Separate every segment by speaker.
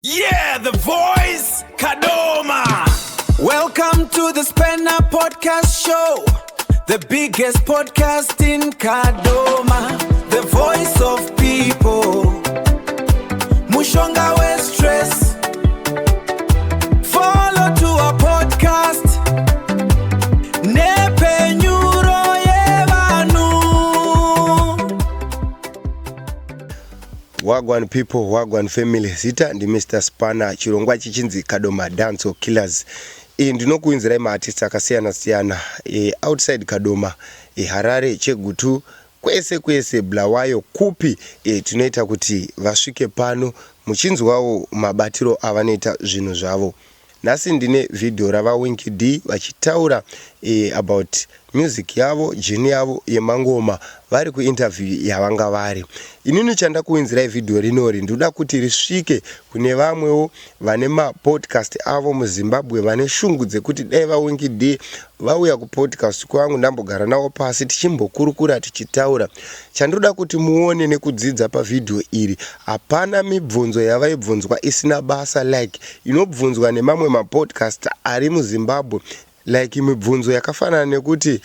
Speaker 1: Yeah, the voice, Kadoma. Welcome to the Spanner Podcast Show, the biggest podcast in Kadoma, the voice of people. Mushonga we stress. Follow to our podcast. Nepe nyuro yevanu.
Speaker 2: Wagwan people, Wagwan family, Zita ndi Mr. Spanner, chirongwa chichinzi Kadoma Dance Killers. Ndinokuinzirai maartist akasiyana-siyana outside Kadoma, Harare, Chegutu, kwese Bulawayo, Kupi, tunoita kuti vasvike pano muchinzwawo mabatiro avanoita zvinhu zvavo. Nhasi ndine video rava Winky D vachitaura about music yavo, jini yavo yemangoma vari kuinterview yavanga vari. Inini chanda kuinzirai video rinori ndoda kuti risvike kune vamwewo vane mapodcast avo muZimbabwe vane shungu dzekuti dai vaWinky D vauya kupodcast kwangu ndambogara navo pasi tichimbokurukura tichitaura. Chandoda kuti muone nekudzidza pavideo iri, hapana mibvunzo yavaibvunzwa isina basa like inobvunzwa nemamwe mapodcast ari muZimbabwe. Like mibvunzo yakafanana nekuti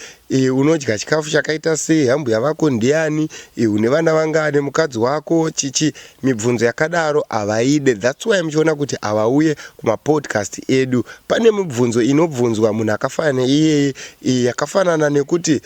Speaker 2: unodya chikafu chakaita sei, hambu yavako ndiani, une vana vangane, mukadzi wako, chichi. Mibvunzo yakadaro avaide. That's why muchiona kuti avauye kumapodcast edu. Pane mibvunzo inobvunzwa munhu akafanana iyeye, yakafanana nekuti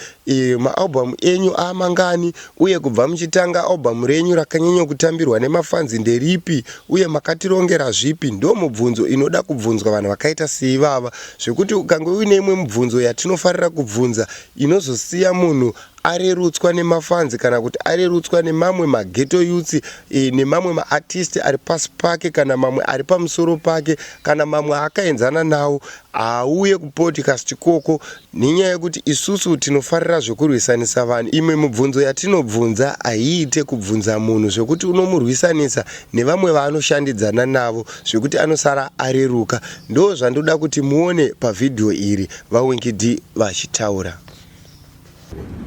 Speaker 2: maalbum enyu amangani, uye kubva muchitanga album renyu rakanyanya kutambirwa nemafanzi nderipi, uye makatirongera zvipi. Ndo mibvunzo inoda kubvunzwa vanhu vakaita seivava, zvekuti ukange uine imwe mibvunzo yatinofarira kubvunza inozosiya munhu arerutswa nemafanzi kana kuti arerutswa nemamwe maghetto youths, nemamwe maartist ari pasi pake kana mamwe ari pamusoro pake kana mamwe akaenzana nawo, auye kupodcast koko, nenyaya yekuti isusu tinofarira zvekurwisanisa vanhu. Imwe mibvunzo yatinobvunza haiite kubvunza munhu zvekuti unomurwisanisa nevamwe vaanoshandidzana navo zvekuti anosara areruka. Ndo zvandoda kuti muone pavideo iri vaWinky D vachitaura.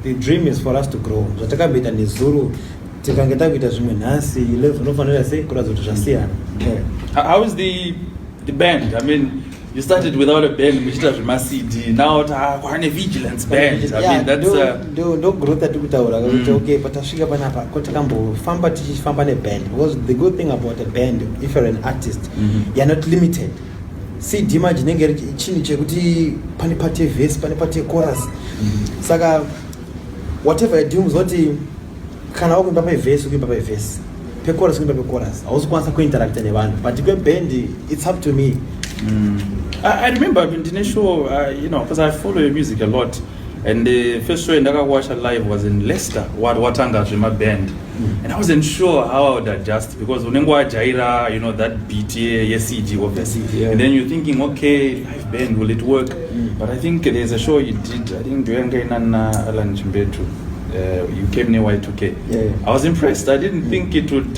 Speaker 3: The dream is for us to grow. Zvatakabita nezuro tikangeta kuita zvimwe nhasi zvinofanira sei kuratidza kuti zvasiyana.
Speaker 4: How is the band? I mean, you started without a band, muchita zvema-CD. Now kwane vigilance band. I mean, that's
Speaker 3: ndo growth atikutaura kuti okay, patasvika panapa kotakambofamba tichifamba neband, because the good thing about a band, if you're an artist, you're not limited. CD manje inenge chini chekuti pane part verse, pane part chorus. Saka whatever you do muzoti kana wakuimba paverse ukuimba paverse, chorus ukuimba chorus, hausikwanisa kuinteracta nevanhu. But kwe band, it's up to me.
Speaker 4: I remember in show, because I follow your music a lot, and the first show ndakawatcha live was in Leicester, watanga zvema band. And I wasn't sure how I would adjust, because unenge wajaira, that beat CD obviously, and then you're thinking, okay, live band, will it work? But I think there's a show you did, I think Duyangainana Alan Chimbetu, you came near Y2K. I was impressed. I didn't think it would,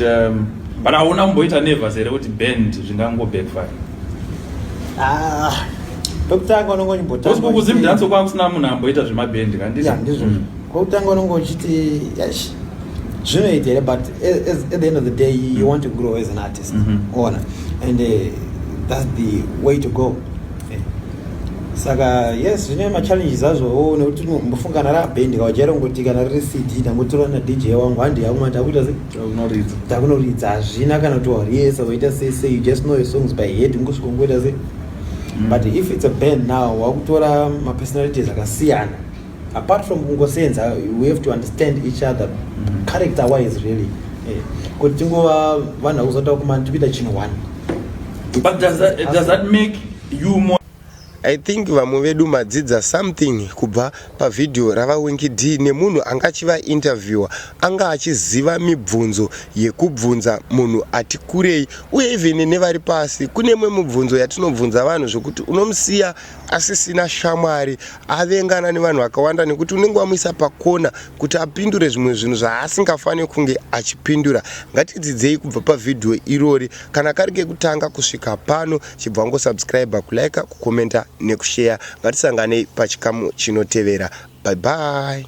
Speaker 4: but I won't never say that band zvingango backfire.
Speaker 3: Pekutanga unongonyimbotaura
Speaker 4: because kuzimdanso kwakusina munhu amboita zvemabhendi kandizvo.
Speaker 3: Ndizvo. Kwekutanga unongochiti zvinoita here, but at the end of the day you want to grow as an artist. And that's the way to go. Saka yes, zvine machallenges azvo, nekuti mbofungana rabhendi kawajaira ngoti kana riri CD ndangotora na DJ wangu handi yangu ndakuita ndakunoridza hazvina kana kuti wariesa waita sei, you just know your songs by head ngosvika ngoita sei. But if it's a band now, wakutora ma-personalities akasiyana. Apart from kungosenza, we have to understand each other character-wise really. Kuti tingova vanhu vakuzotaura kumani tikuita chinhu one.
Speaker 4: But does that make you more?
Speaker 2: I think vamwe vedu madzidza something kubva pavideo rava Winky D, nemunhu anga achiva interviewer anga achiziva mibvunzo yekubvunza munhu ati kurei, uye even nevari pasi kune mwe mibvunzo yatinobvunza vanhu zvokuti unomusiya asisina shamwari, avengana nevanhu vakawanda nekuti unenge wamuisa pakona kuti apindure zvimwe zvinhu zvaasingafani kunge achipindura. Ngatidzidzei kubva pavideo irori. Kana kari kekutanga kusvika pano, chibva ngosubscribe, kulike, kukomenta nekushare. Ngatisanganei pachikamu chinotevera. Bye bye.